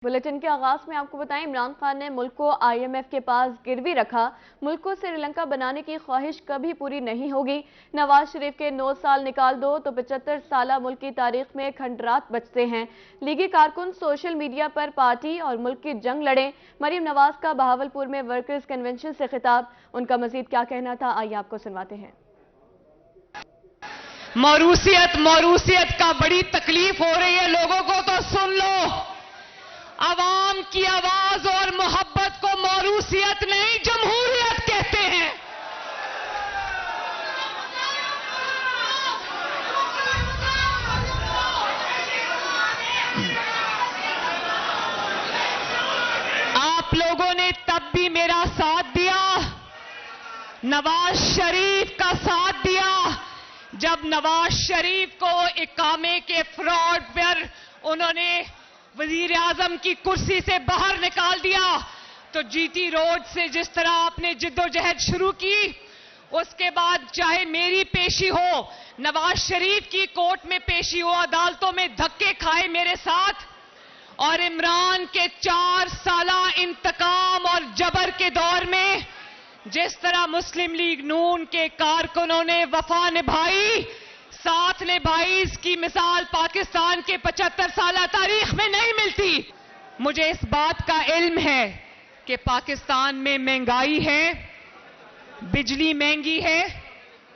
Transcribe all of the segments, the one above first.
Bulletin के आगाज में आपको बताएं, इमरान खान ने मुल्क को IMF के पास गिरवी रखा। मुल्क को श्रीलंका बनाने की ख्वाहिश कभी पूरी नहीं होगी। नवाज शरीफ के 9 साल निकाल दो तो 75 साल मुल्क की तारीख में खंडरात बचते हैं। लीगी कारकुन सोशल मीडिया पर पार्टी और मुल्क की जंग लड़े। मरीम नवाज का बहावलपुर में वर्कर्स कन्वेंशन से खिताब। उनका मजीद क्या कहना था, आइए आपको सुनवाते हैं। मौरूसियत का बड़ी तकलीफ हो रही है लोगों को, तो सुन लो। अवाम की आवाज और मोहब्बत को मौरूसियत नहीं, जमहूरियत कहते हैं। आप लोगों ने तब भी मेरा साथ दिया, नवाज शरीफ का साथ दिया। जब नवाज शरीफ को इकामे के फ्रॉड पर उन्होंने वजीर आजम की कुर्सी से बाहर निकाल दिया, तो GT रोड से जिस तरह आपने जिद्दोजहद शुरू की, उसके बाद चाहे मेरी पेशी हो, नवाज शरीफ की कोर्ट में पेशी हो, अदालतों में धक्के खाए मेरे साथ, और इमरान के 4 साला इंतकाम और जबर के दौर में जिस तरह मुस्लिम लीग नून के कारकुनों ने वफा निभाई, साथ निभाई, इसकी मिसाल पाकिस्तान के 75 साल तारीख में नहीं मिलती। मुझे इस बात का इल्म है कि पाकिस्तान में महंगाई है, बिजली महंगी है,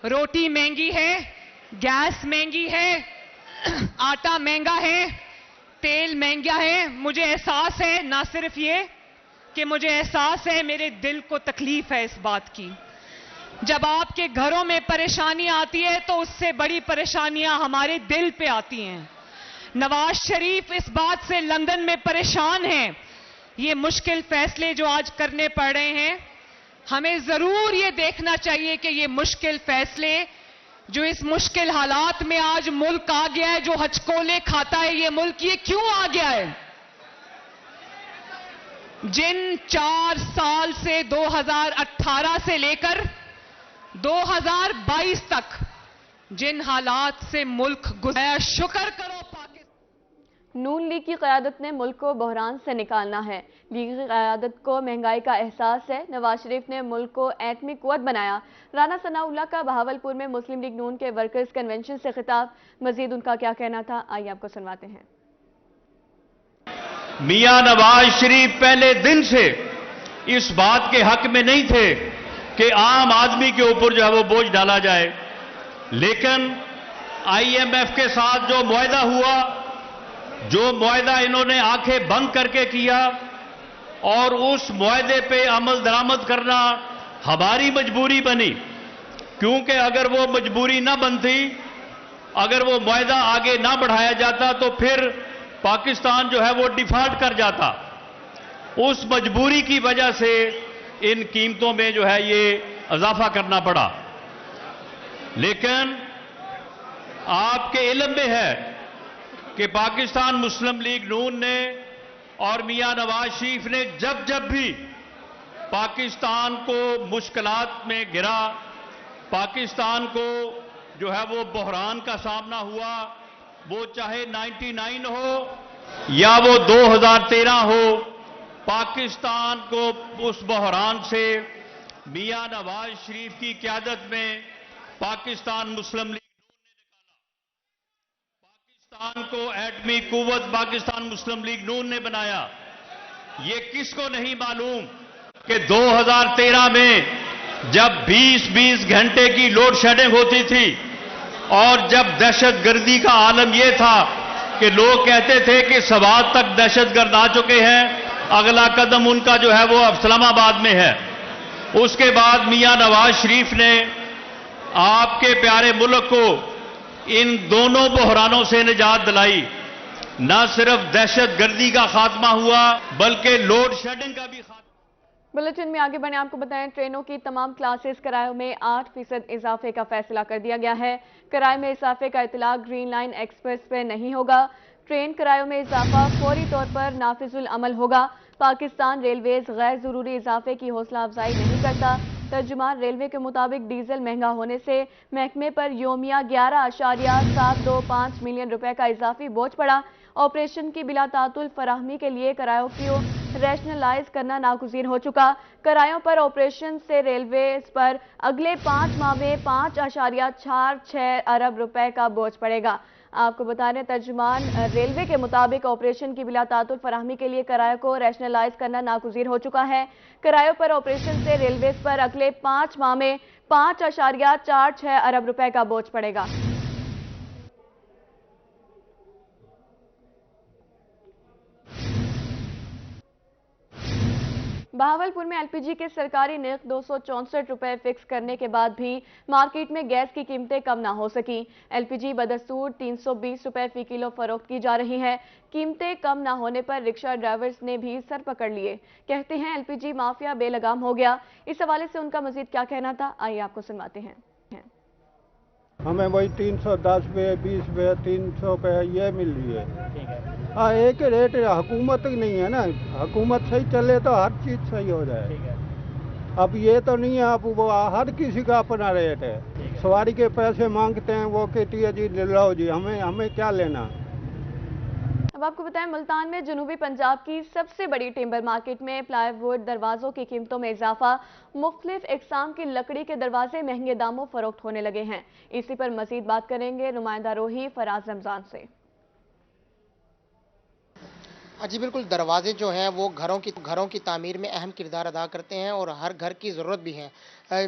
रोटी महंगी है, गैस महंगी है, आटा महंगा है, तेल महंगा है। मुझे एहसास है, ना सिर्फ ये कि मुझे एहसास है, मेरे दिल को तकलीफ है इस बात की। जब आपके घरों में परेशानी आती है तो उससे बड़ी परेशानियां हमारे दिल पे आती हैं। नवाज शरीफ इस बात से लंदन में परेशान हैं। ये मुश्किल फैसले जो आज करने पड़ रहे हैं, हमें जरूर ये देखना चाहिए कि ये मुश्किल फैसले जो इस मुश्किल हालात में आज मुल्क आ गया है, जो हचकोले खाता है ये मुल्क, ये क्यों आ गया है? जिन 4 साल से 2018 से लेकर 2022 तक जिन हालात से मुल्क गुजरा, शुक्र करो पाकिस्तान। नून लीग की क़यादत ने मुल्क को बहरान से निकालना है। लीग की क़यादत को महंगाई का एहसास है। नवाज शरीफ ने मुल्क को एटमी कुव्वत बनाया। राना सनाउल्लाह का बहावलपुर में मुस्लिम लीग नून के वर्कर्स कन्वेंशन से खिताब। मजीद उनका क्या कहना था, आइए आपको सुनवाते हैं। मियां नवाज शरीफ पहले दिन से इस बात के हक में नहीं थे कि आम आदमी के ऊपर जो है वो बोझ डाला जाए, लेकिन IMF के साथ जो मुआहदा हुआ, जो मुआहदा इन्होंने आंखें बंद करके किया, और उस मुआहदे पे अमल दरामद करना हमारी मजबूरी बनी, क्योंकि अगर वो मजबूरी ना बनती, अगर वो मुआहदा आगे ना बढ़ाया जाता तो फिर पाकिस्तान जो है वो डिफॉल्ट कर जाता। उस मजबूरी की वजह से इन कीमतों में जो है ये इजाफा करना पड़ा। लेकिन आपके इल्म में है कि पाकिस्तान मुस्लिम लीग नून ने और मियां नवाज शरीफ ने जब जब भी पाकिस्तान को मुश्किलात में गिरा, पाकिस्तान को जो है वो बहरान का सामना हुआ, वो चाहे 99 हो या वो 2013 हो, पाकिस्तान को उस बहरान से मियां नवाज शरीफ की क़यादत में पाकिस्तान मुस्लिम लीग नून ने निकाला। पाकिस्तान को एटमी कुव्वत पाकिस्तान मुस्लिम लीग नून ने बनाया। ये किसको नहीं मालूम कि 2013 में जब 20-20 घंटे की लोड शेडिंग होती थी, और जब दहशतगर्दी का आलम यह था कि लोग कहते थे कि सवात तक दहशतगर्द आ चुके हैं, अगला कदम उनका जो है वो इस्लामाबाद में है। उसके बाद मियां नवाज शरीफ ने आपके प्यारे मुल्क को इन दोनों बहरानों से निजात दिलाई। न सिर्फ दहशतगर्दी का खात्मा हुआ, बल्कि लोड शेडिंग का भी खात्मा। बुलेटिन में आगे बढ़े, आपको बताएं, ट्रेनों की तमाम क्लासेस किरायों में 8% इजाफे का फैसला कर दिया गया है। किराए में इजाफे का इतलाक ग्रीन लाइन एक्सप्रेस पे नहीं होगा। ट्रेन किरायों में इजाफा फौरी तौर पर नाफिजुल अमल होगा। पाकिस्तान रेलवेज गैर जरूरी इजाफे की हौसला अफजाई नहीं करता। तर्जुमान रेलवे के मुताबिक डीजल महंगा होने से महकमे पर योमिया 11.725 मिलियन रुपए का इजाफी बोझ पड़ा। ऑपरेशन की बिला तातुल फराहमी के लिए करायों को रैशनलाइज करना नागुज़ीर हो चुका। करायों पर ऑपरेशन से रेलवे पर अगले 5 माह में 5.46 अरब रुपए का बोझ पड़ेगा। आपको बता दें, तर्जुमान रेलवे के मुताबिक ऑपरेशन की बिला तातुल फराहमी के लिए करायों को रैशनलाइज करना नागुज़ीर हो चुका है। करायों पर ऑपरेशन से रेलवे पर अगले 5 माह में 5.46 अरब रुपए का बोझ पड़ेगा। बहावलपुर में एलपीजी के सरकारी नर्ख 264 रुपए फिक्स करने के बाद भी मार्केट में गैस की कीमतें कम ना हो सकी। एलपीजी बदस्तूर 320 रुपए फी किलो फरोख्त की जा रही है। कीमतें कम ना होने पर रिक्शा ड्राइवर्स ने भी सर पकड़ लिए। कहते हैं एलपीजी माफिया बेलगाम हो गया। इस हवाले से उनका मजीद क्या कहना था, आइए आपको सुनवाते हैं। हमें वही 310 पे 20 पे 300 पे ये मिल रही है। हाँ, एक रेट हुकूमत की नहीं है ना, हुकूमत सही चले तो हर चीज़ सही हो जाए। अब ये तो नहीं है, अब वो हर किसी का अपना रेट है। सवारी के पैसे मांगते हैं, वो कहती है जी लो जी, हमें क्या लेना। अब आपको बताएं, मुल्तान में जनूबी पंजाब की सबसे बड़ी टिम्बर मार्केट में प्लाईवुड दरवाजों की कीमतों में इजाफा। मुख्तलिफ इकसाम की लकड़ी के दरवाजे महंगे दामों फरोख्त होने लगे हैं। इसी पर मजीद बात करेंगे नुमाइंदा रोही फराज रमजान से। जी बिल्कुल, दरवाजे जो हैं वो घरों की तामीर में अहम किरदार अदा करते हैं और हर घर की ज़रूरत भी है।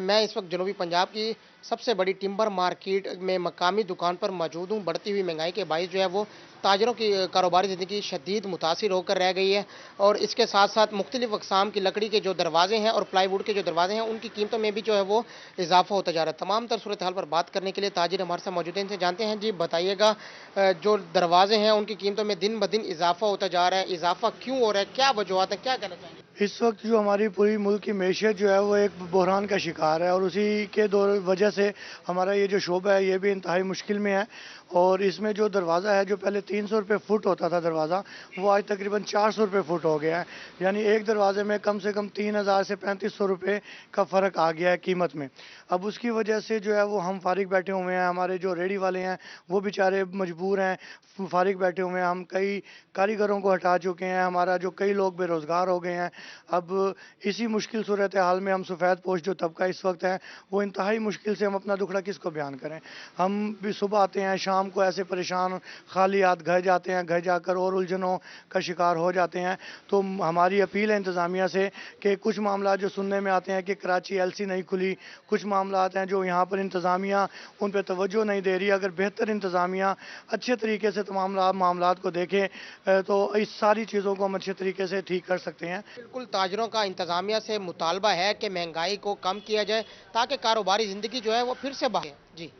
मैं इस वक्त जनूबी पंजाब की सबसे बड़ी टिम्बर मार्केट में मकामी दुकान पर मौजूद हूँ। बढ़ती हुई महंगाई के बायस जो है वो ताजरों की कारोबारी ज़िंदगी शदीद मुतासिर होकर रह गई है और इसके साथ साथ मुख्तलिफ अक़साम की लकड़ी के जो दरवाजे हैं और प्लाईवुड के जो दरवाजे हैं उनकी कीमतों में भी जो है वो इजाफा होता जा रहा है। तमाम तर सूरत हाल पर बात करने के लिए ताजिर हमारे साथ मौजूद हैं, इनसे जानते हैं। जी बताइएगा, जो दरवाजे हैं उनकी कीमतों में दिन ब दिन इजाफा होता जा रहा है, इजाफा क्यों हो रहा है, क्या वजूहत है, क्या कहना चाहेंगे? इस वक्त जो हमारी पूरी मुल्क की मैशियत जो है वो एक बहरान का शिकार है और उसी के वजह से हमारा ये जो शोबा है ये भी इंतहाई मुश्किल में है। और इसमें जो दरवाज़ा है, जो पहले 300 रुपये फुट होता था दरवाज़ा, वो आज तकरीबन 400 रुपये फुट हो गया है। यानी एक दरवाजे में कम से कम 3000 से 3500 रुपये का फ़र्क आ गया है कीमत में। अब उसकी वजह से जो है वो हम फारिग बैठे हुए हैं, हमारे जो रेडी वाले हैं वो बेचारे मजबूर हैं, फारिग बैठे हुए हैं। हम कई कारीगरों को हटा चुके हैं, हमारा जो कई लोग बेरोज़गार हो गए हैं। अब इसी मुश्किल सूरत हाल में हम सफ़ेद पोश जो तबका इस वक्त है वो इंतहाई मुश्किल से हम अपना दुखड़ा किसको बयान करें। हम भी सुबह आते हैं, शाम को ऐसे परेशान खाली हाथ घर जाते हैं, घर जाकर और उलझनों का शिकार हो जाते हैं। तो हमारी अपील है इंतज़ामिया से कि कुछ मामला जो सुनने में आते हैं कि कराची एलसी नहीं खुली, कुछ मामला आते हैं जो यहाँ पर इंतज़ामिया उन पर तवज्जो नहीं दे रही। अगर बेहतर इंतज़ामिया अच्छे तरीके से तमाम मामलात को देखें तो इस सारी चीज़ों को हम अच्छे तरीके से ठीक कर सकते हैं। बिल्कुल, ताजरों का इंतज़ामिया से मुतालबा है कि महंगाई को कम किया जाए ताकि कारोबारी ज़िंदगी जो है वो फिर से बढ़े। जी,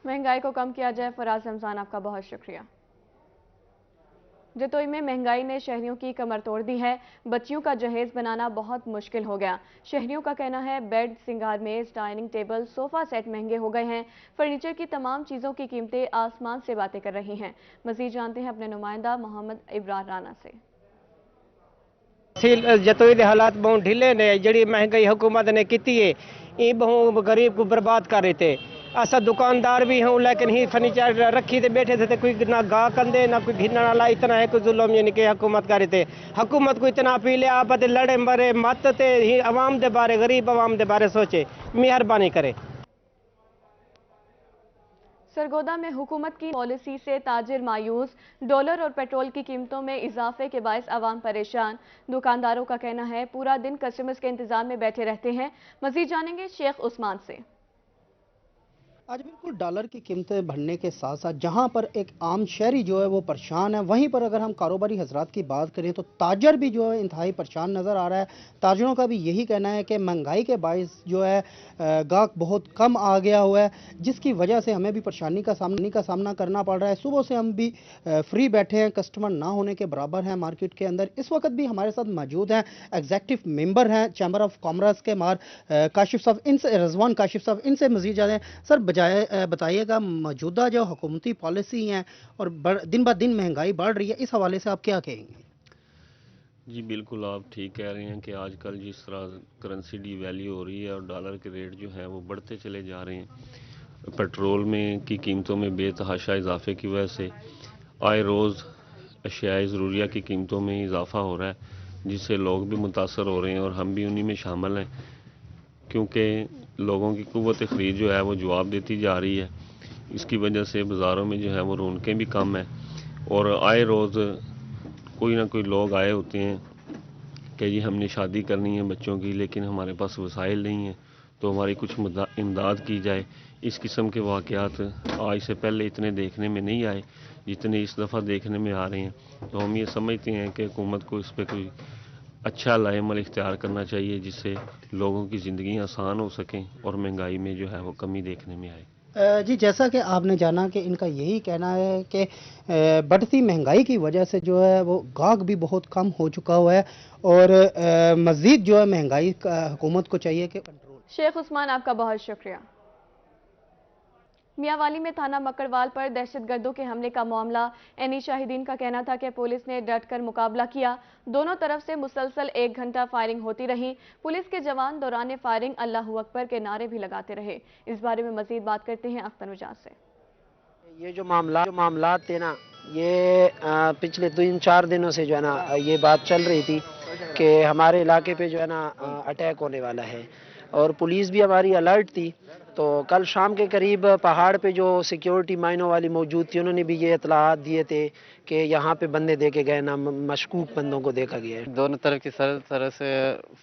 महंगाई को कम किया जाए। फराज रमजान, आपका बहुत शुक्रिया। जतोई में महंगाई ने शहरियों की कमर तोड़ दी है। बच्चियों का जहेज बनाना बहुत मुश्किल हो गया। शहरियों का कहना है बेड, सिंगार मेज, डाइनिंग टेबल, सोफा सेट महंगे हो गए हैं। फर्नीचर की तमाम चीज़ों की कीमतें आसमान से बातें कर रही हैं। मजीद जानते हैं अपने नुमाइंदा मोहम्मद इब्रार राना से। जतोई के हालात बहुत ढीले ने, जी महंगाई हुकूमत ने की है, ये बहुत गरीब को बर्बाद कर रहे थे। असा दुकानदार भी हूँ लेकिन ही फर्नीचर रखी थे बैठे थे, कोई ना गाह कंदे ना कोई घिरने वाला, इतना है कोई जुल्म यानी कि हुकूमत कर रहे थे। हुकूमत को इतना अपील है आप लड़े मरे मत ते ही अवाम दे बारे, गरीब अवाम दे बारे सोचे, मेहरबानी करे। सरगोदा में हुकूमत की पॉलिसी से ताजिर मायूस। डॉलर और पेट्रोल की कीमतों में इजाफे के बायस आवाम परेशान। दुकानदारों का कहना है पूरा दिन कस्टमर्स के इंतजार में बैठे रहते हैं। मजीद जानेंगे शेख उस्मान से। आज बिल्कुल डॉलर की कीमतें बढ़ने के साथ साथ जहां पर एक आम शहरी जो है वो परेशान है, वहीं पर अगर हम कारोबारी हजरात की बात करें तो ताजर भी जो है इंतहाई परेशान नज़र आ रहा है। ताजरों का भी यही कहना है कि महंगाई के बायस जो है गाहक बहुत कम आ गया हुआ है, जिसकी वजह से हमें भी परेशानी का सामना करना पड़ रहा है। सुबह से हम भी फ्री बैठे हैं, कस्टमर ना होने के बराबर हैं मार्केट के अंदर। इस वक्त भी हमारे साथ मौजूद हैं एग्जेक्टिव मेंबर हैं चैम्बर ऑफ कॉमर्स के काशिफ साहब, इनसे रजवान काशिफ साहब, इनसे मजीद जाने। सर बताइएगा, मौजूदा जो हुकूमती पॉलिसी हैं और दिन ब दिन महंगाई बढ़ रही है, इस हवाले से आप क्या कहेंगे? जी बिल्कुल, आप ठीक कह रहे हैं कि आजकल जिस तरह करेंसी डीवैल्यू हो रही है और डॉलर के रेट जो हैं वो बढ़ते चले जा रहे हैं। पेट्रोल में की कीमतों में बेतहाशा इजाफे की वजह से आए रोज़ اشیاء ضروریہ کی قیمتوں میں اضافہ ہو رہا ہے، جس سے لوگ بھی متاثر ہو رہے ہیں اور ہم بھی انہی میں شامل ہیں، کیونکہ لوگوں کی قوت خرید جو ہے وہ جواب دیتی جا رہی ہے۔ اس کی وجہ سے بازاروں میں جو ہے وہ رونقیں بھی کم ہیں، اور آئے روز کوئی نہ کوئی لوگ آئے ہوتے ہیں کہ جی ہم نے شادی کرنی ہے بچوں کی، لیکن ہمارے پاس وسائل نہیں ہیں، تو ہماری کچھ امداد کی جائے۔ اس قسم کے واقعات آج سے پہلے اتنے دیکھنے میں نہیں آئے جتنے اس دفعہ دیکھنے میں آ رہے ہیں، تو ہم یہ سمجھتے ہیں کہ حکومت کو اس پہ کوئی اچھا لائحہ عمل اختیار کرنا چاہیے، جس سے لوگوں کی زندگیاں آسان ہو سکیں اور مہنگائی میں جو ہے وہ کمی دیکھنے میں آئے۔ جی جیسا کہ آپ نے جانا کہ ان کا یہی کہنا ہے کہ بڑھتی مہنگائی کی وجہ سے جو ہے وہ گاہک بھی بہت کم ہو چکا ہوا ہے، اور مزید جو ہے مہنگائی کا حکومت کو چاہیے کہ کنٹرول۔ شیخ عثمان آپ کا بہت شکریہ۔ میاں والی میں تھانہ مکڑوال پر دہشت گردوں کے حملے کا معاملہ، عینی شاہدین کا کہنا تھا کہ پولیس نے ڈٹ کر مقابلہ کیا، دونوں طرف سے مسلسل 1 گھنٹہ فائرنگ ہوتی رہی، پولیس کے جوان دوران فائرنگ اللہ اکبر کے نعرے بھی لگاتے رہے۔ اس بارے میں مزید بات کرتے ہیں اختر نجات سے۔ یہ جو معاملات تھے نا، یہ پچھلے 3-4 دنوں سے جو ہے نا یہ بات چل رہی تھی کہ ہمارے علاقے پہ جو ہے نا اٹیک ہونے والا ہے، اور پولیس بھی ہماری الرٹ تھی۔ تو کل شام کے قریب پہاڑ پہ جو سیکیورٹی مائنوں والی موجود تھی، انہوں نے بھی یہ اطلاعات دیے تھے کہ یہاں پہ بندے دیکھے گئے نا، مشکوک بندوں کو دیکھا گیا ہے۔ دونوں طرف کی طرح سے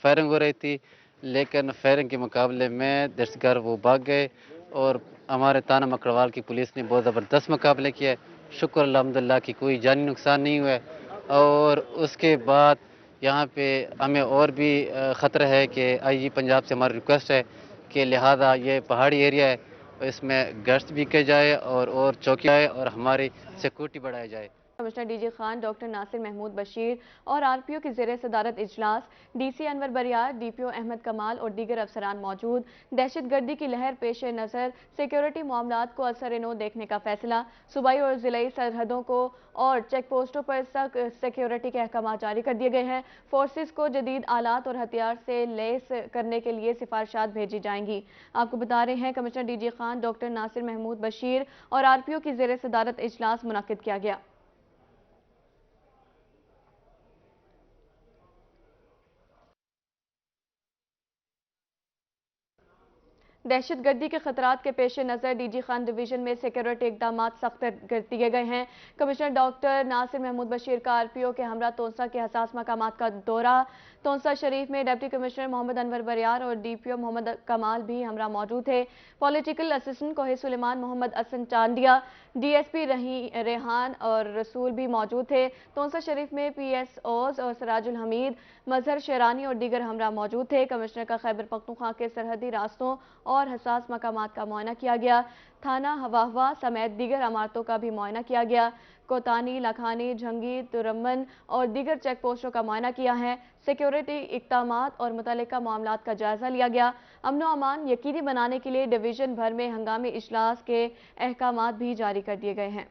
فائرنگ ہو رہی تھی، لیکن فائرنگ کے مقابلے میں دہشت گرد وہ بھاگ گئے، اور ہمارے تھانہ مکڑوال کی پولیس نے بہت زبردست مقابلے کیا ہے۔ شکر الحمدللہ کہ کوئی جانی نقصان نہیں ہوا ہے، اور اس کے بعد یہاں پہ ہمیں اور بھی خطرہ ہے کہ آئی جی پنجاب سے ہماری ریکویسٹ ہے کہ لہذا یہ پہاڑی ایریا ہے، اس میں گشت بھی کی جائے اور چوکی آئے اور ہماری سیکورٹی بڑھایا جائے۔ Commissioner D G Khan doctor Nasir Mahmood Bashir اور آر پی او کی زیر صدارت اجلاس، D C Anwar Bariar, D P O Ahmed Kamal اور دیگر افسران موجود۔ دہشت گردی کی لہر پیش نظر سیکیورٹی معاملات کو اثر نو دیکھنے کا فیصلہ، صوبائی اور ضلعی سرحدوں کو اور چیک پوسٹوں پر سخت سیکیورٹی کے احکامات جاری کر دیے گئے ہیں۔ فورسز کو جدید آلات اور ہتھیار سے لیس کرنے کے لیے سفارشات بھیجی جائیں گی۔ آپ کو بتا رہے ہیں commissioner D G Khan doctor Nasir Mahmood Bashir اور آر پی او کی زیر صدارت اجلاس منعقد کیا گیا۔ دہشت گردی کے خطرات کے پیش نظر ڈی جی خان ڈویژن میں سیکیورٹی اقدامات سخت کر دیے گئے ہیں۔ کمشنر ڈاکٹر ناصر محمود بشیر کا آر پی او کے ہمراہ تونسا کے حساس مقامات کا دورہ۔ تونسا شریف میں ڈپٹی کمشنر محمد انور بریار اور ڈی پی او محمد کمال بھی ہمراہ موجود تھے۔ پولیٹیکل اسسٹنٹ کوہ سلیمان محمد اسن Chandia, D S P Rehan اور رسول بھی موجود تھے۔ تونسا شریف میں پی ایس اوز اور سراج الحمید، مظہر شیرانی اور دیگر ہمراہ موجود تھے۔ کمشنر کا خیبر پختونخوا کے سرحدی راستوں اور حساس مقامات کا معائنہ کیا گیا۔ تھانہ ہواہوا سمیت دیگر عمارتوں کا بھی معائنہ کیا گیا۔ کوتانی، لکھانی، جھنگی، ترمن اور دیگر چیک پوسٹوں کا معائنہ کیا ہے۔ سیکیورٹی اقدامات اور متعلقہ معاملات کا جائزہ لیا گیا۔ امن و امان یقینی بنانے کے لیے ڈویژن بھر میں ہنگامی اجلاس کے احکامات بھی جاری کر دیے گئے ہیں۔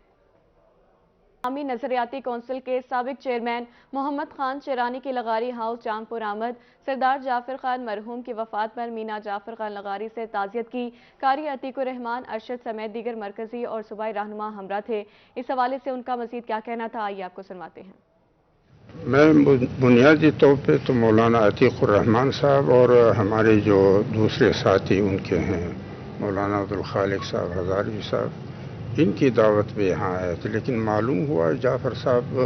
عوامی نظریاتی کونسل کے سابق چیئرمین محمد خان شیرانی کی لغاری ہاؤس جانگ پور آمد۔ سردار جعفر خان مرحوم کی وفات پر مینا جعفر خان لغاری سے تعزیت کی۔ قاری عتیق الرحمان ارشد سمیت دیگر مرکزی اور صوبائی رہنما ہمراہ تھے۔ اس حوالے سے ان کا مزید کیا کہنا تھا، آئیے آپ کو سنواتے ہیں۔ میں بنیادی طور پہ تو مولانا عتیق الرحمان صاحب اور ہمارے جو دوسرے ساتھی ان کے ہیں مولانا عبدالخالق صاحب ہزاروی صاحب، ان کی دعوت پہ یہاں آئے تھے، لیکن معلوم ہوا جعفر صاحب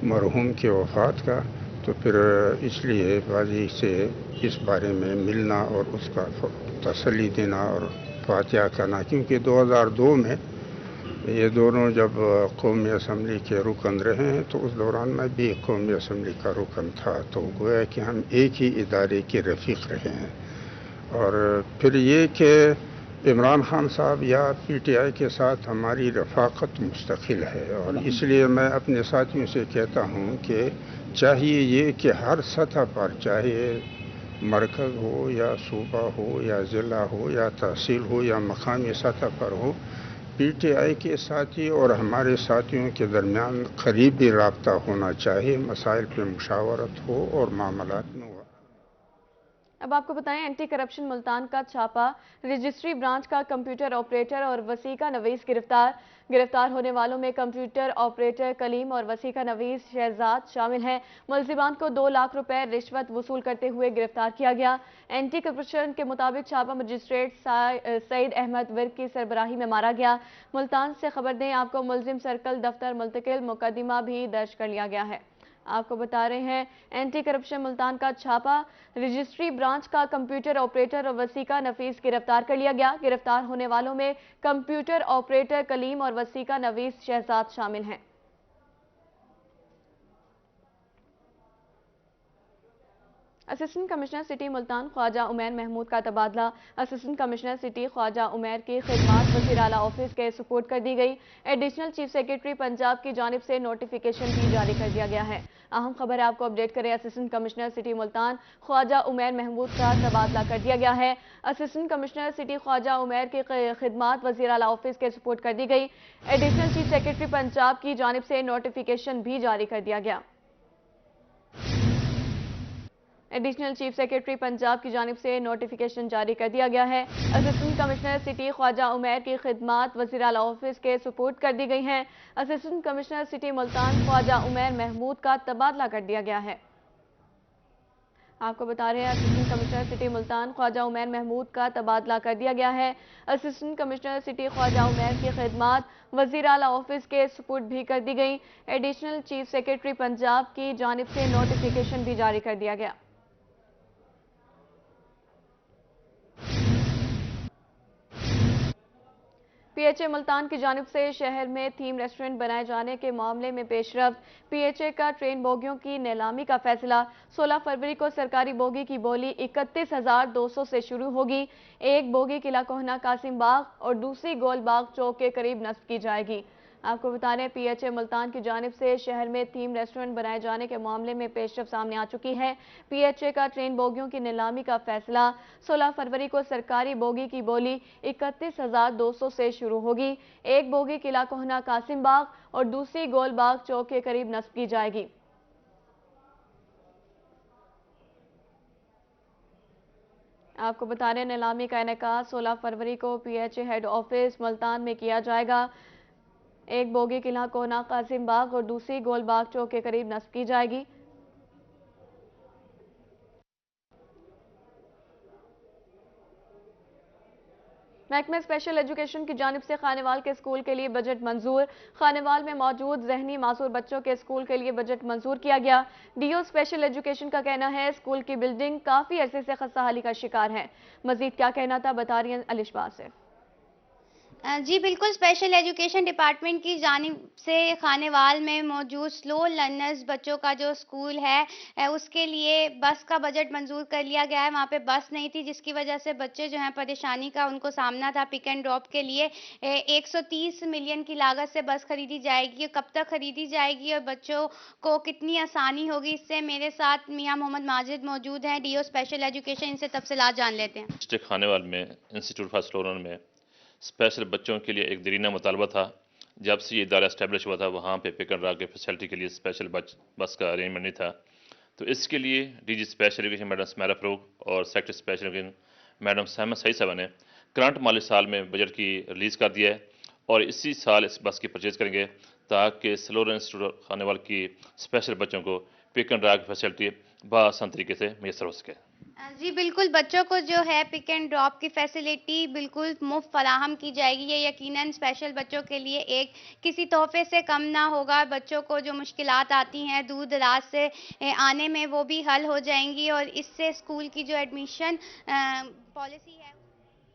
مرحوم کی وفات کا، تو پھر اس لیے بازی سے اس بارے میں ملنا اور اس کا تسلی دینا اور فاتحہ کرنا، کیونکہ 2002 میں یہ دونوں جب قومی اسمبلی کے رکن رہے ہیں تو اس دوران میں بھی قومی اسمبلی کا رکن تھا، تو گویا کہ ہم ایک ہی ادارے کے رفیق رہے ہیں۔ اور پھر یہ کہ عمران خان صاحب یا پی ٹی آئی کے ساتھ ہماری رفاقت مستقل ہے، اور اس لیے میں اپنے ساتھیوں سے کہتا ہوں کہ چاہیے یہ کہ ہر سطح پر، چاہے مرکز ہو یا صوبہ ہو یا ضلع ہو یا تحصیل ہو یا مقامی سطح پر ہو، پی ٹی آئی کے ساتھی اور ہمارے ساتھیوں کے درمیان قریبی رابطہ ہونا چاہیے، مسائل پہ مشاورت ہو اور معاملات میں ہو۔ अब आपको बताएं, एंटी करप्शन मुल्तान का छापा, रजिस्ट्री ब्रांच का कंप्यूटर ऑपरेटर और वसीका नवीस गिरफ्तार होने वालों में कंप्यूटर ऑपरेटर कलीम और वसीका नवीस शहजाद शामिल हैं। मुलजिमान को 2 लाख रुपए रिश्वत वसूल करते हुए गिरफ्तार किया गया। एंटी करप्शन के मुताबिक छापा मजिस्ट्रेट सईद अहमद विर्क की सरबराही में मारा गया। मुल्तान से खबर दें आपको, मुलजिम सर्कल दफ्तर मुंतकिल, मुकदमा भी दर्ज कर लिया गया है। आपको बता रहे हैं, एंटी करप्शन मुल्तान का छापा, रजिस्ट्री ब्रांच का कंप्यूटर ऑपरेटर और वसीका नफीस गिरफ्तार कर लिया गया। गिरफ्तार होने वालों में कंप्यूटर ऑपरेटर कलीम और वसीका नवीस शहजाद शामिल हैं। Assistant commissioner city Multan Khawaja Umair Mahmood का तबादला। Assistant commissioner city Khawaja Umair की खिदमात वज़ीर आला ऑफिस के सुपुर्द कर दी गई। एडिशनल चीफ सेक्रेटरी पंजाब की जानिब से नोटिफिकेशन भी जारी कर दिया गया है। अहम खबर है, आपको अपडेट करें। Assistant commissioner city Multan Khawaja Umair Mahmood का तबादला कर दिया गया है। Assistant commissioner city Khawaja Umair की खिदमात वज़ीर आला ऑफिस के सुपुर्द कर दी गई। एडिशनल चीफ सेक्रेटरी पंजाब की जानिब से नोटिफिकेशन भी जारी कर दिया गया। एडिशनल चीफ सेक्रेटरी पंजाब की जानिब से नोटिफिकेशन जारी कर दिया गया है। Assistant commissioner city Khawaja Umair की खिदमात वज़ीर आला ऑफिस के सुपुर्द कर दी गई हैं। Assistant commissioner city Multan Khawaja Umair Mahmood का तबादला कर दिया गया है। आपको बता रहे हैं, assistant commissioner city Multan Khawaja Umair Mahmood का तबादला कर दिया गया है। Assistant commissioner city Khawaja Umair की खिदमात वज़ीर आला ऑफिस के सुपुर्द भी कर दी गई। एडिशनल चीफ सेक्रेटरी पंजाब की जानिब से नोटिफिकेशन भी जारी कर दिया गया। पीएचए मुल्तान की जानिब से शहर में थीम रेस्टोरेंट बनाए जाने के मामले में पेशरफ्त। पीएचए का ट्रेन बोगियों की नीलामी का फैसला। 16 फरवरी को सरकारी बोगी की बोली 31,200 से शुरू होगी। एक बोगी किला कोहना कासिम बाग और दूसरी गोल बाग चौक के करीब नस्ब की जाएगी। आपको बता रहे हैं, पीएचए मुल्तान की जानिब से शहर में थीम रेस्टोरेंट बनाए जाने के मामले में पेशरफ्त सामने आ चुकी है। पीएचए का ट्रेन बोगियों की नीलामी का फैसला। 16 फरवरी को सरकारी बोगी की बोली 31,200 से शुरू होगी। एक बोगी किला कोहना कासिम बाग और दूसरी गोल बाग चौक के करीब नस्ब की जाएगी। आपको बता रहे हैं, नीलामी का इनेकाद 16 फरवरी को पीएचए हेड ऑफिस मुल्तान में किया जाएगा। एक बोगी किला कोहना कासिम बाग और दूसरी गोल बाग चौक के करीब नस्ब की जाएगी। महकमा स्पेशल एजुकेशन की जानिब से खानेवाल के स्कूल के लिए बजट मंजूर। खानेवाल में मौजूद ज़हनी मासूर बच्चों के स्कूल के लिए बजट मंजूर किया गया। डीओ स्पेशल एजुकेशन का कहना है, स्कूल की बिल्डिंग काफ़ी अरसे से खस्ताहाली का शिकार है। मजीद क्या कहना था, बता रही हैं अलिशा आसिफ। जी बिल्कुल, स्पेशल एजुकेशन डिपार्टमेंट की जानिब से खानेवाल में मौजूद स्लो लर्नर्स बच्चों का जो स्कूल है उसके लिए बस का बजट मंजूर कर लिया गया है। वहाँ पे बस नहीं थी, जिसकी वजह से बच्चे जो हैं परेशानी का उनको सामना था। पिक एंड ड्रॉप के लिए 130 मिलियन की लागत से बस खरीदी जाएगी। कब तक खरीदी जाएगी और बच्चों को कितनी आसानी होगी, इससे मेरे साथ मियाँ मोहम्मद माजिद मौजूद हैं, डीओ स्पेशल एजुकेशन। इनसे तफसीलात जान लेते हैं। डिस्ट्रिक्ट खानेवाल में इंस्टीट्यूट फॉर स्लो लर्नर में स्पेशल बच्चों के लिए एक दरीना मुतालबा था। जब से ये इदारा इस्टेब्लिश हुआ था, वहाँ पे पिक एंड ड्रॉप की फैसिलिटी के लिए स्पेशल बस का अरेंजमेंट नहीं था। तो इसके लिए DG special education madam Sumaira Farooq और सेक्रेटरी स्पेशल एजुकेशन मैडम सहमद सही साहब ने करंट माली साल में बजट की रिलीज़ कर दिया है और इसी साल इस बस की परचेज़ करेंगे ताकि स्लो लर्नर इंस्टीट्यूट खानेवाल की स्पेशल बच्चों को पिक एंड ड्रॉप की फैसिलिटी बआसान तरीके से मैसर हो सके। जी बिल्कुल, बच्चों को जो है पिक एंड ड्रॉप की फैसिलिटी बिल्कुल मुफ्त फराहम की जाएगी। ये यकीनन स्पेशल बच्चों के लिए एक किसी तोहफे से कम ना होगा। बच्चों को जो मुश्किलात आती हैं दूर दराज से आने में, वो भी हल हो जाएंगी और इससे स्कूल की जो एडमिशन पॉलिसी है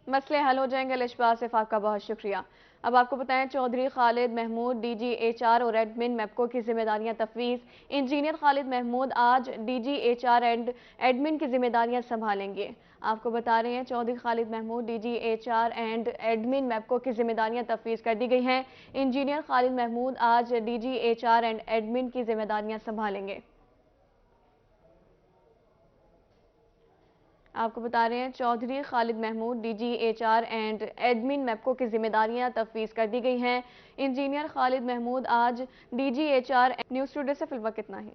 मसले हल हो जाएंगे। अलिशा आसिफ, आपका बहुत शुक्रिया। अब आपको बताएं, चौधरी खालिद महमूद डीजी एचआर और एडमिन मैपको की जिम्मेदारियां तफवीज़। इंजीनियर खालिद महमूद आज डीजी एचआर एंड एडमिन की जिम्मेदारियां संभालेंगे। आपको बता रहे हैं, Chaudhry Khalid Mahmood DG HR and admin MEPCO की जिम्मेदारियां तफवीज़ कर दी गई हैं। इंजीनियर खालिद महमूद आज डीजी एचआर एंड एडमिन की जिम्मेदारियां संभालेंगे। आपको बता रहे हैं, Chaudhry Khalid Mahmood DG HR and admin MEPCO की जिम्मेदारियां तफवीज़ कर दी गई हैं। इंजीनियर खालिद महमूद आज डीजी एचआर। न्यूज़ टुडे से फिलहाल इतना ही।